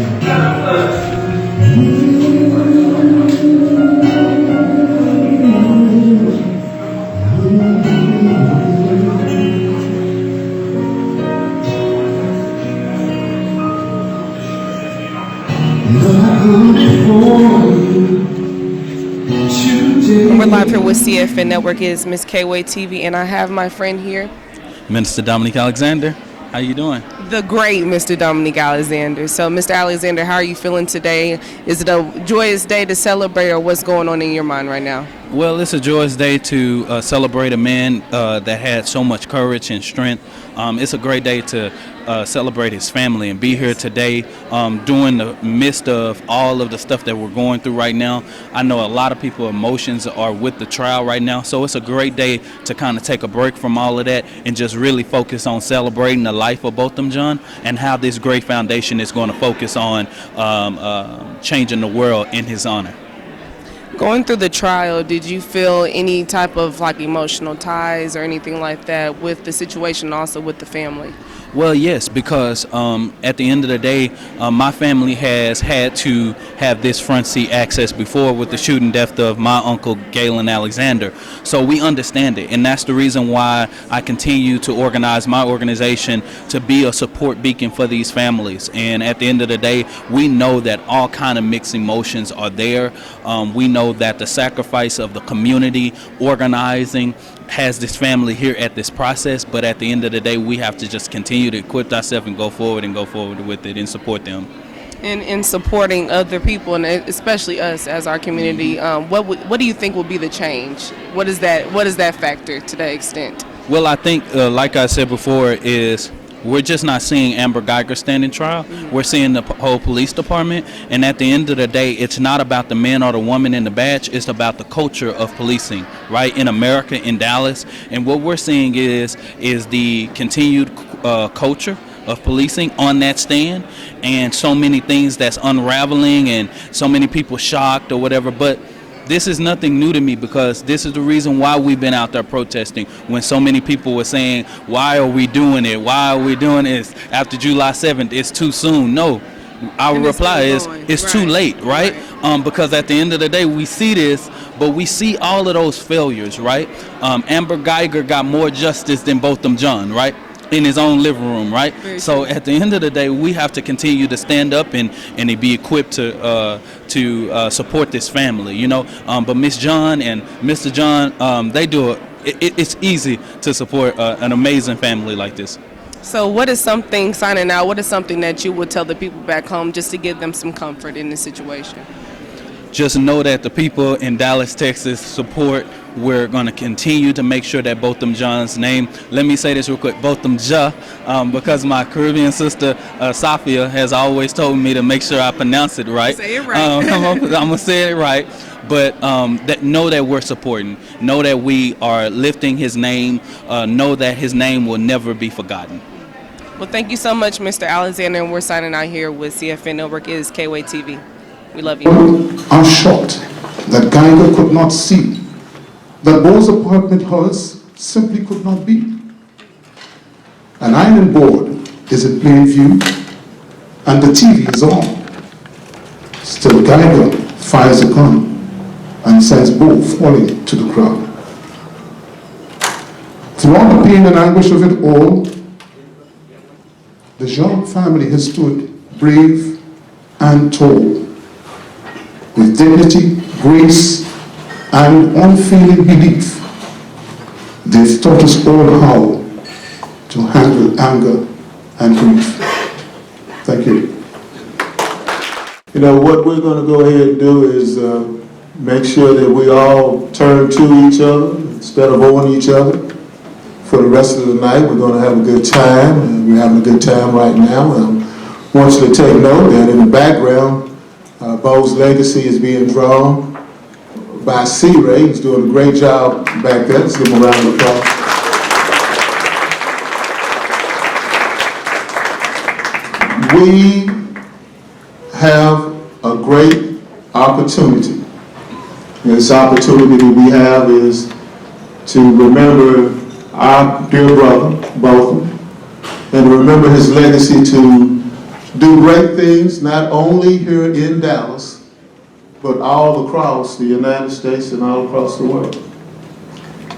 We're live here with CFN Network. Is Miss K-Way TV, and I have my friend here, Minister Dominique Alexander. How you doing? The great Mr. Dominique Alexander. So, Mr. Alexander, how are you feeling today? Is it a joyous day to celebrate, or what's going on in your mind right now? Well, it's a joyous day to celebrate a man that had so much courage and strength. It's a great day to celebrate his family and be here today during the midst of all of the stuff that we're going through right now. I know a lot of people's emotions are with the trial right now, so it's a great day to kind of take a break from all of that and just really focus on celebrating the life of Botham John and how this great foundation is going to focus on changing the world in his honor. Going through the trial, did you feel any type of emotional ties or anything like that with the situation, also with the family? Well, yes, because at the end of the day, my family has had to have this front seat access before with the shooting death of my uncle, Gala Alexander. So we understand it, and that's the reason why I continue to organize my organization to be a support beacon for these families. And at the end of the day, we know that all kind of mixed emotions are there. We know that the sacrifice of the community organizing has this family here at this process, but at the end of the day, we have to just continue to equip ourselves and go forward with it and support them. And in supporting other people, and especially us as our community, what do you think will be the change? What is that factor to that extent? Well, I think, like I said before, is we're just not seeing Amber Geiger standing trial. Mm-hmm. We're seeing the whole police department. And at the end of the day, it's not about the man or the woman in the badge. It's about the culture of policing, right, in America, in Dallas. And what we're seeing is the continued culture of policing on that stand, and so many things that's unraveling and so many people shocked or whatever. But this is nothing new to me, because this is the reason why we've been out there protesting when so many people were saying, why are we doing it? Why are we doing this after July 7th? It's too soon. No, our reply is it's too late, right? Because at the end of the day, we see this, but we see all of those failures, right? Amber Geiger got more justice than Botham John, right? In his own living room, right? So at the end of the day, we have to continue to stand up and be equipped to support this family, you know. But Miss John and Mr. John, they do it. It's easy to support an amazing family like this. So what is something, signing out, what is something that you would tell the people back home just to give them some comfort in this situation? Just know that the people in Dallas, Texas support. We're going to continue to make sure that Botham John's name, let me say this real quick, Botham Ja, because my Caribbean sister, Safia, has always told me to make sure I pronounce it right. Say it right. I'm going to say it right. But know that we're supporting, know that we are lifting his name, know that his name will never be forgotten. Well, thank you so much, Mr. Alexander, and we're signing out here with CFN Network. It is K-Way TV. We love you. Are shocked that Geiger could not see that those apartment halls simply could not be. An iron board is in plain view and the TV is on. Still Geiger fires a gun and sends both falling to the ground. Through all the pain and anguish of it all, the Jean family has stood brave and tall, with dignity, grace, and unfailing belief. They've taught us all how to handle anger and grief. Thank you. You know, what we're going to go ahead and do is make sure that we all turn to each other instead of on each other. For the rest of the night, we're going to have a good time, and we're having a good time right now. I want you to take note that in the background, Bo's legacy is being drawn by C-Ray. He's doing a great job back there. Let's give him a round of applause. We have a great opportunity. And this opportunity that we have is to remember our dear brother, Botham, and to remember his legacy to do great things, not only here in Dallas, but all across the United States and all across the world.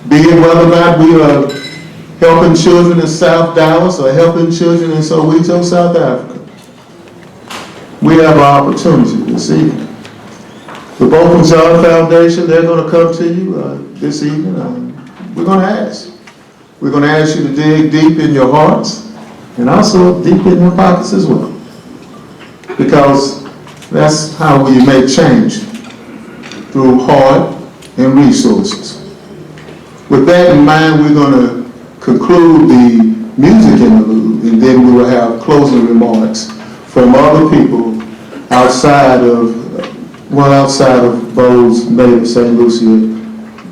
Be it whether or not we are helping children in South Dallas or helping children in Soweto, South Africa, we have an opportunity this evening. The Botham John Foundation, they're going to come to you this evening. We're going to ask. We're going to ask you to dig deep in your hearts and also deep in your pockets as well. Because that's how we make change, through heart and resources. With that in mind, we're going to conclude the music interlude, and then we will have closing remarks from other people outside of Bo's native St. Lucia,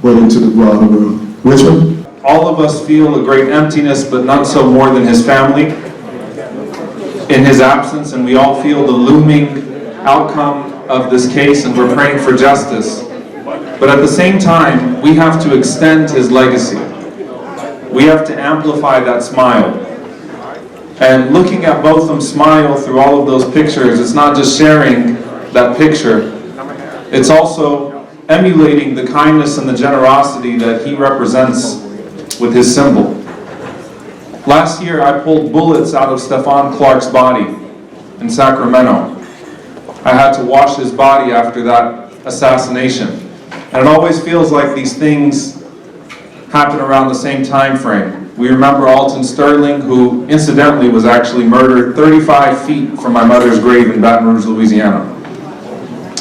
went into the broader room. Richmond? All of us feel a great emptiness, but none so more than his family in his absence, and we all feel the looming outcome of this case, and we're praying for justice. But at the same time, we have to extend his legacy. We have to amplify that smile. And looking at Botham smile through all of those pictures, it's not just sharing that picture, it's also emulating the kindness and the generosity that he represents with his symbol. Last year, I pulled bullets out of Stephon Clark's body in Sacramento. I had to wash his body after that assassination. And it always feels like these things happen around the same time frame. We remember Alton Sterling, who incidentally was actually murdered 35 feet from my mother's grave in Baton Rouge, Louisiana.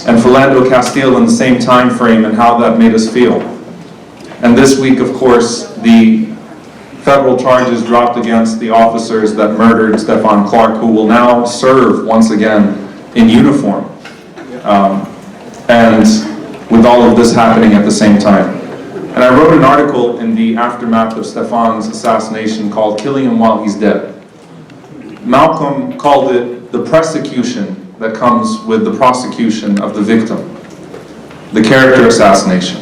And Philando Castile in the same time frame, and how that made us feel. And this week, of course, the federal charges dropped against the officers that murdered Stephon Clark, who will now serve once again in uniform. And with all of this happening at the same time. And I wrote an article in the aftermath of Stephon's assassination called "Killing Him While He's Dead." Malcolm called it the persecution that comes with the prosecution of the victim, the character assassination.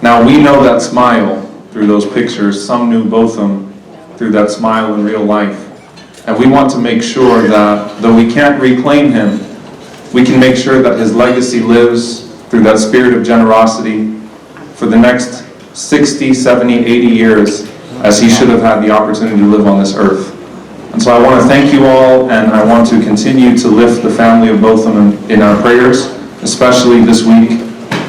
Now we know that smile through those pictures. Some knew Botham through that smile in real life. And we want to make sure that though we can't reclaim him, we can make sure that his legacy lives through that spirit of generosity for the next 60, 70, 80 years, as he should have had the opportunity to live on this earth. And so I want to thank you all, and I want to continue to lift the family of Botham in our prayers, especially this week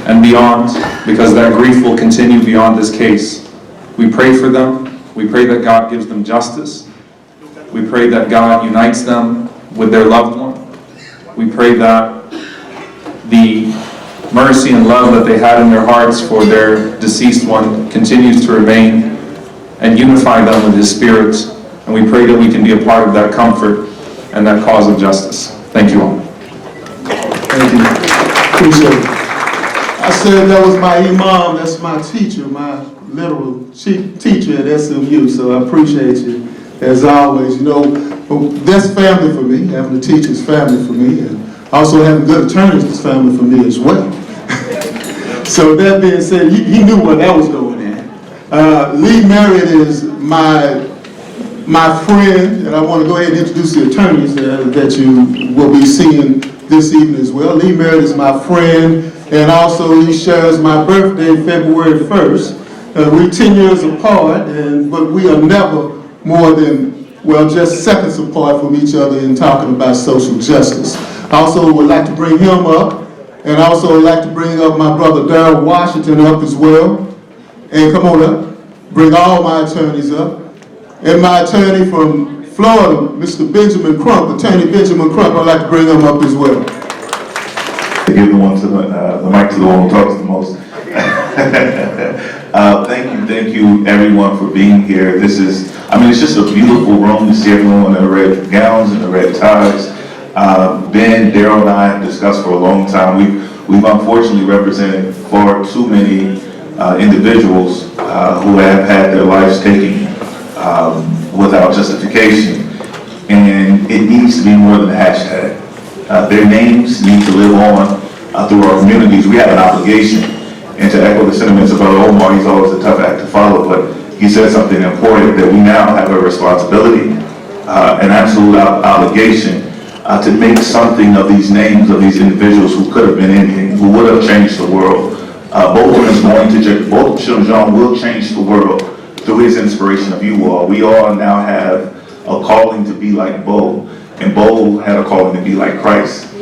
and beyond, because that grief will continue beyond this case. We pray for them. We pray that God gives them justice. We pray that God unites them with their loved one. We pray that the mercy and love that they had in their hearts for their deceased one continues to remain and unify them with his spirit. And we pray that we can be a part of that comfort and that cause of justice. Thank you all. Thank you. Appreciate it. I said that was my imam, that's my teacher, my literal teacher at SMU, so I appreciate you as always. You know, that's family for me, having a teacher is family for me, and also having good attorneys is family for me as well. So that being said, he knew what I was going at. Lee Merritt is my friend, and I want to go ahead and introduce the attorneys that you will be seeing this evening as well. Lee Merritt is my friend, and also he shares my birthday, February 1st. We're 10 years apart, but we are never more than, well, just seconds apart from each other in talking about social justice. I also would like to bring him up, and I also would like to bring up my brother Darrell Washington up as well. And come on up, bring all my attorneys up. And my attorney from Florida, Mr. Benjamin Crump, Attorney Benjamin Crump, I'd like to bring him up as well. Give the one to the mic to the one who talks the most. Thank you everyone for being here. This is, it's just a beautiful room to see everyone in the red gowns and the red ties. Ben, Daryl, and I have discussed for a long time. We've unfortunately represented far too many individuals who have had their lives taken without justification, and it needs to be more than a hashtag. Their names need to live on through our communities. We have an obligation, and to echo the sentiments of Brother Omar, he's always a tough act to follow, but he said something important, that we now have a responsibility an absolute obligation to make something of these names of these individuals who could have been anything, who would have changed the world. Botham is going to, Botham Jean will change the world through his inspiration of you all. We all now have a calling to be like Bo, and Bo had a calling to be like Christ.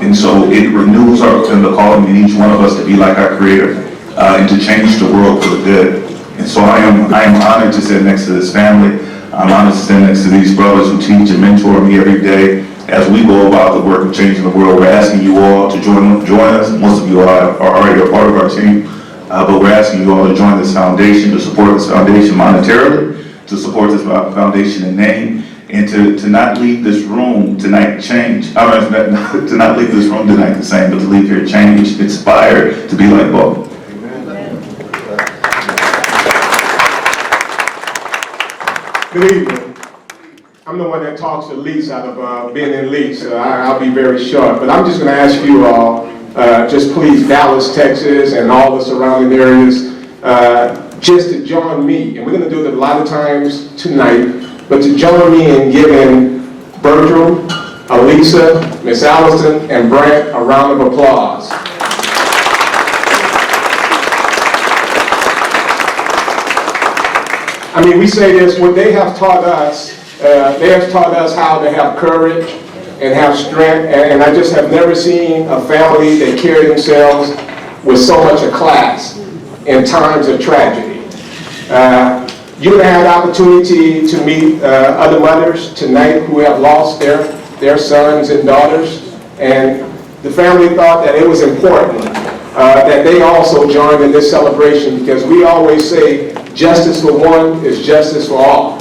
And so it renews the calling in each one of us to be like our Creator and to change the world for the good. And so I am honored to sit next to this family. I'm honored to sit next to these brothers who teach and mentor me every day as we go about the work of changing the world. We're asking you all to join us. Most of you are already a part of our team, but we're asking you all to join this foundation, to support this foundation monetarily, to support this foundation in name, and to not leave this room tonight changed. To not leave this room tonight the same, but to leave here changed, inspired to be like Bo. Good evening. I'm the one that talks the least out of being in lead, so I'll be very short. But I'm just going to ask you all, just please, Dallas, Texas, and all the surrounding areas, just to join me. And we're going to do it a lot of times tonight, but to join me in giving Bertram, Elisa, Miss Allison, and Brant a round of applause. I mean, we say this, what they have taught us, how to have courage and have strength, and I just have never seen a family that carry themselves with so much of class in times of tragedy. You had opportunity to meet other mothers tonight who have lost their sons and daughters, and the family thought that it was important that they also joined in this celebration, because we always say justice for one is justice for all.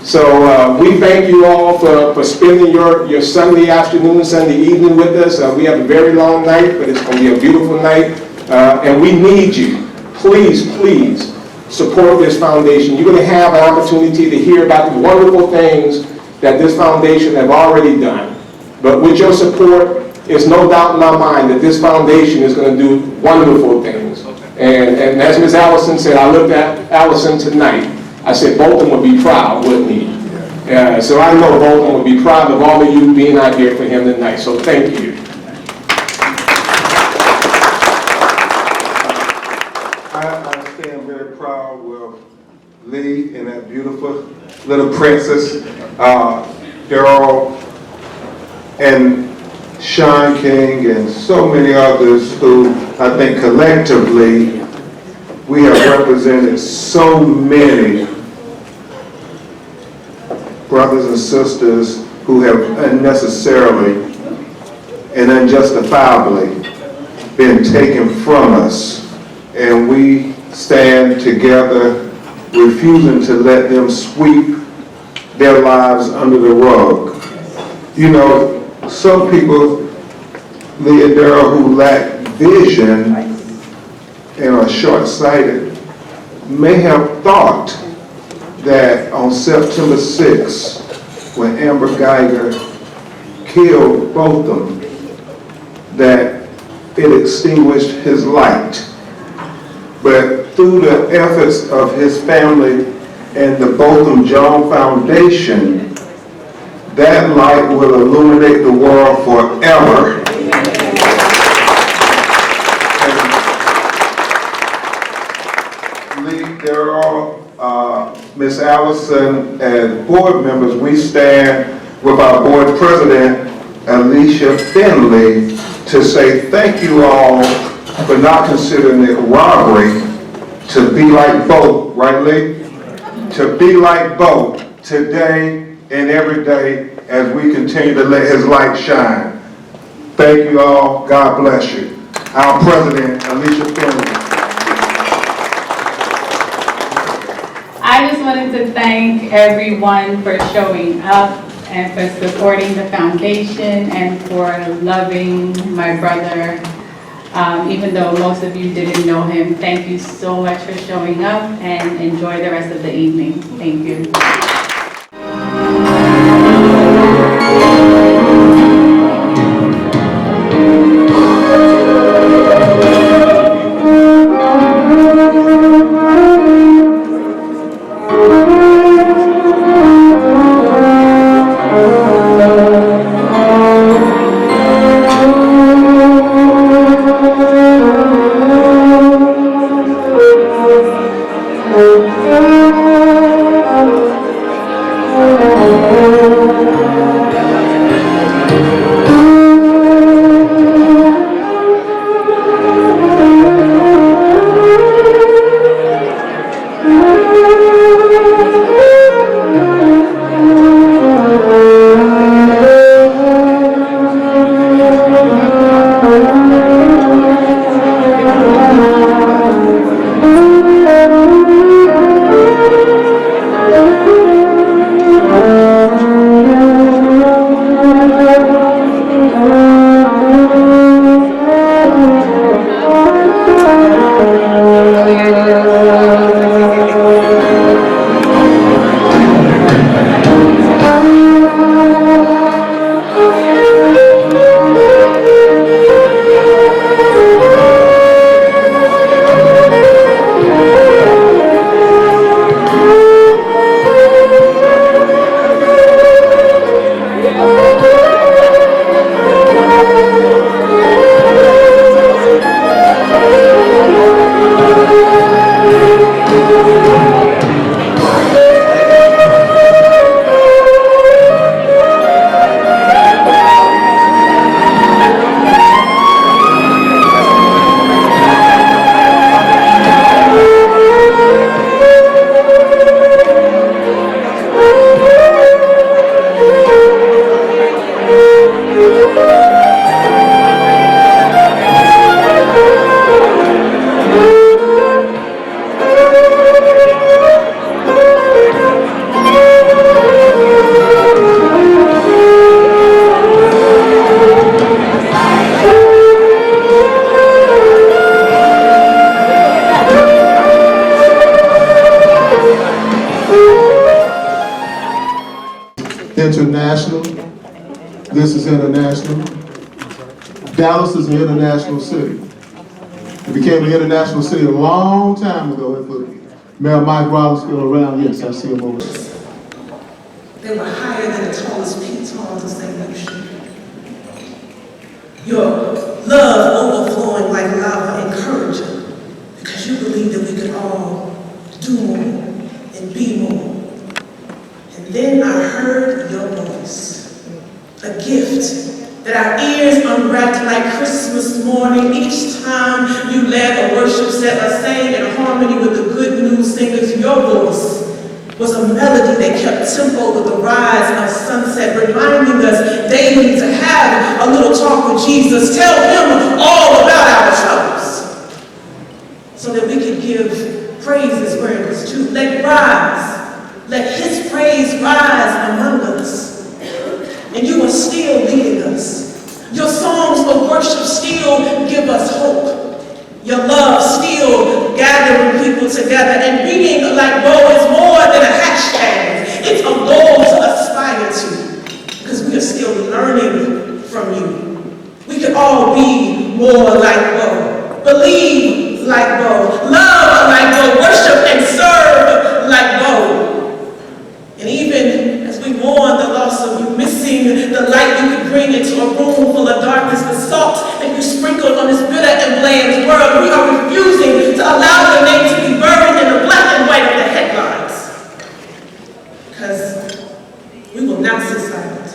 So we thank you all for spending your Sunday afternoon, Sunday evening with us. We have a very long night, but it's going to be a beautiful night, and we need you. Please, please support this foundation. You're going to have an opportunity to hear about the wonderful things that this foundation have already done. But with your support, there's no doubt in my mind that this foundation is going to do wonderful things. And as Ms. Allison said, I looked at Allison tonight. I said, Botham would be proud, wouldn't he? So I know Botham would be proud of all of you being out here for him tonight. So thank you. I stand very proud with Lee and that beautiful little princess, Daryl, and Sean King, and so many others who I think collectively we have represented so many brothers and sisters who have unnecessarily and unjustifiably been taken from us, and we stand together refusing to let them sweep their lives under the rug. You know, some people, Lee and Daryl, who lack vision and are short-sighted, may have thought that on September 6th, when Amber Geiger killed Botham, that it extinguished his light. But through the efforts of his family and the Botham Jean Foundation, that light will illuminate the world forever. Lee, Daryl, Miss Allison, as board members, we stand with our board president, Alicia Finley, to say thank you all for not considering it robbery to be like Bo, right, Lee? To be like Bo today and every day as we continue to let his light shine. Thank you all. God bless you. Our president, Alicia Finley. I just wanted to thank everyone for showing up and for supporting the foundation and for loving my brother. Even though most of you didn't know him, thank you so much for showing up, and enjoy the rest of the evening. Thank you. international. This is international. Dallas is an international city. It became an international city a long time ago. If Mayor Mike Rollins still around, yes, I see him over there. They were higher than the tallest pitons of St. Lucia. Your love overflowing like lava encouraging, because you believe that we could all do more and be more. And then I heard your voice, a gift that our ears unwrapped like Christmas morning each time you led a worship set or sang in harmony with the good news singers. Your voice was a melody that kept tempo with the rise of sunset, reminding us daily to have a little talk with Jesus, tell him all about our troubles, so that we could give praises where it was due. Let his praise rise among us. And you are still leading us. Your songs of worship still give us hope. Your love still gathering people together. And being like Bo is more than a hashtag. It's a goal to aspire to, because we are still learning from you. We could all be more like Bo, believe like Bo, love like Bo, worship and serve like Bo. And even as we mourn the loss of you, missing the light you could bring into a room full of darkness, the salt that you sprinkled on this bitter and bland world, we are refusing to allow your name to be buried in the black and white of the headlines. Because we will not sit silent.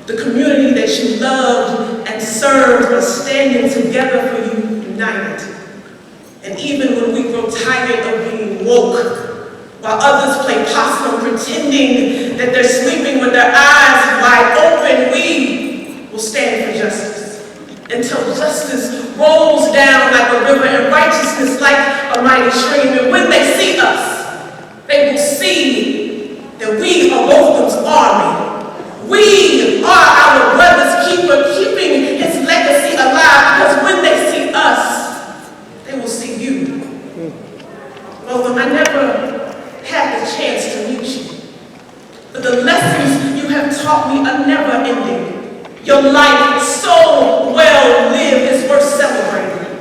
The community that you loved and served are standing together for you, united. And even when we grow tired of being woke, while others play possum pretending that they're sleeping with their eyes wide open, we will stand for justice until justice rolls down like a river and righteousness like a mighty stream. And when they see us, they will see that we are Botham's army. We are our brother's keeper, keeping his legacy alive, because when they see us, they will see you. Botham, I never had the chance to meet you, but the lessons you have taught me are never ending. Your life so well lived is worth celebrating.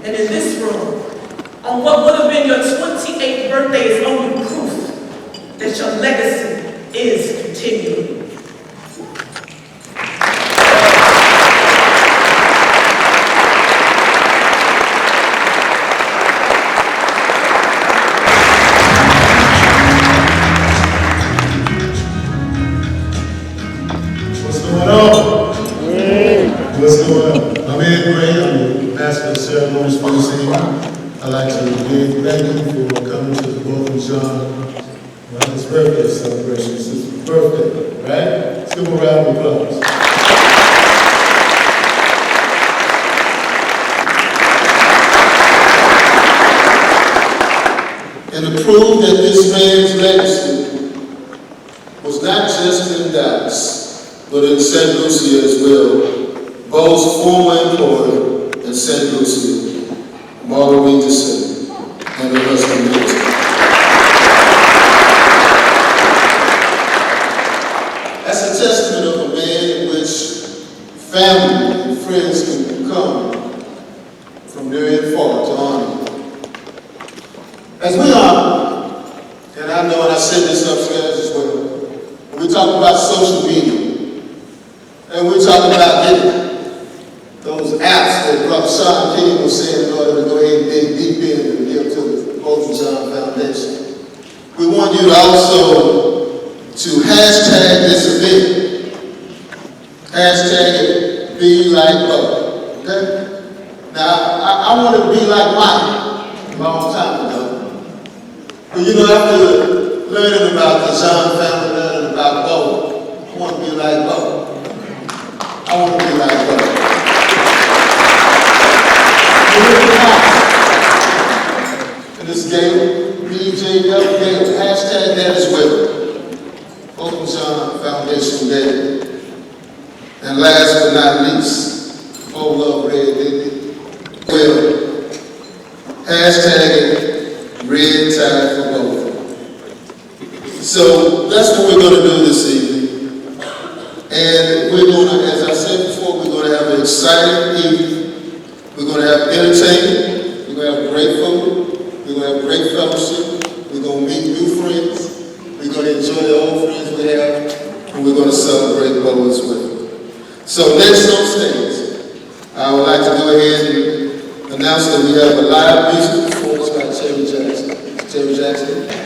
And in this room, on what would have been your 28th birthday, is only proof that your legacy is continuing. What's going on? I'm Ed Gray. I'm the master of ceremonies for this evening. I'd like to again thank you for coming to the Botham John his birthday celebration. This is his birthday, right? Let's give him a round of applause. And to prove that this man's legacy was not just in Dallas, but in St. Lucia as well, Bo's former employer in St. Lucia, Marguerite St. and her husband, Milton. That's a testament of a man in which family and friends can come from near and far to honor. As we honor, and I know, and I said this upstairs as well, when we talk about social media, and we talk about getting those apps that Brother Sean King was saying in order to go ahead and dig deep in and give to the Botham John Foundation. We want you to also to hashtag this event. Hashtag it, be like Bo. Okay? Now, I wanted to be like Mike a long time ago. But you know, after learning about the John family, learning about Bo, I want to be like Bo. I want to be like Bo. And this Gala, BJW Gala, hashtag that as well. Botham John Foundation Day. And last but not least, Bo Love Red, well, hashtag it, red tide for Botham. So that's what we're going to do this evening. And we're gonna, as I said before, we're gonna have an exciting evening. We're gonna have entertainment. We're gonna have great food. We're gonna have great fellowship. We're gonna meet new friends. We're gonna enjoy the old friends we have, and we're gonna celebrate Bo as well. So next on stage, I would like to go ahead and announce that we have a live music performance by Cherry Jackson. Cherry Jackson.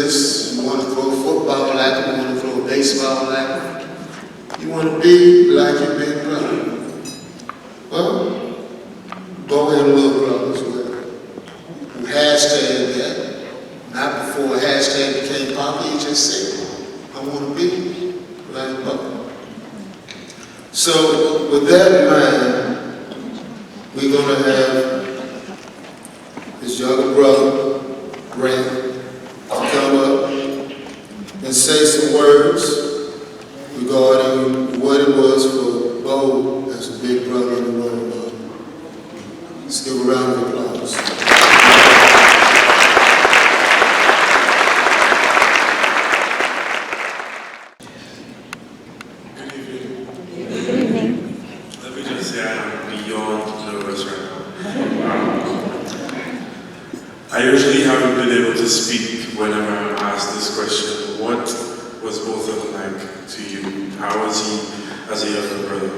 this, you want to throw a football at them, you want to throw a baseball at them. You want to be like your big brother. Well, go ahead and little brothers who hashtag that. Not before hashtag became popular, he just said, I want to be like Botham. So with that in mind, we're going to have his younger brother, Grant, to come up and say some words regarding what it was for Bo as a big brother in the role model. Let's give a round of applause. Good evening. Good evening. Let me just say I am beyond nervous right now. I usually haven't been able to speak whenever I'm asked this question. What was Botham like to you? How was he as a younger brother?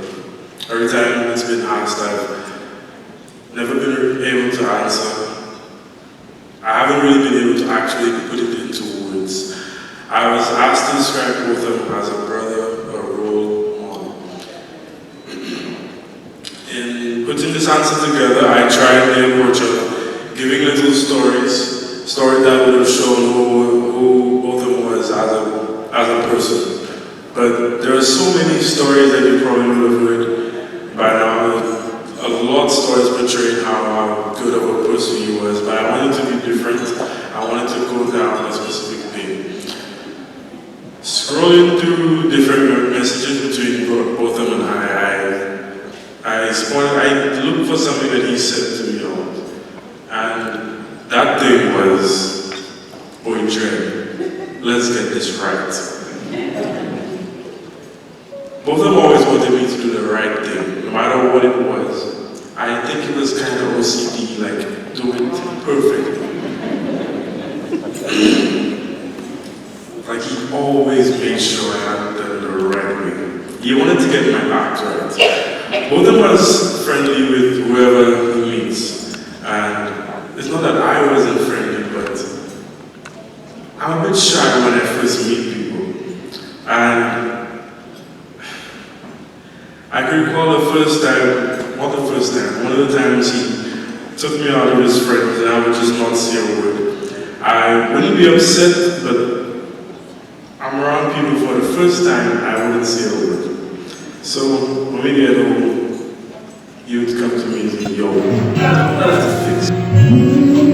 Every time it's been asked, I've never been able to answer. I haven't really been able to actually put it into words. I was asked to describe Botham as a brother, a role model. In putting this answer together, I tried the approach of giving little stories that would have shown who Botham was as a person. But there are so many stories that you probably would have heard by now. A lot of stories portraying how good of a person he was, but I wanted to be different. I wanted to go down a specific thing. Scrolling through different messages between Botham and I looked for something that he said to me a lot. And that thing was, boy, Dre, let's get this right. Botham always wanted me to do the right thing, no matter what it was. I think it was kind of OCD, like, do it perfectly. Like, he always made sure I had done the right way. He wanted to get my act right. Botham was friendly with whoever he meets. And it's not that I wasn't friendly, but I'm a bit shy when I first meet people. And I can recall the first time, not the first time, one of the times he took me out of his friends and I would just not say a word. I wouldn't be upset, but I'm around people for the first time, I wouldn't say a word. So when we get home, he would come to me and say, yo, I have to fix it.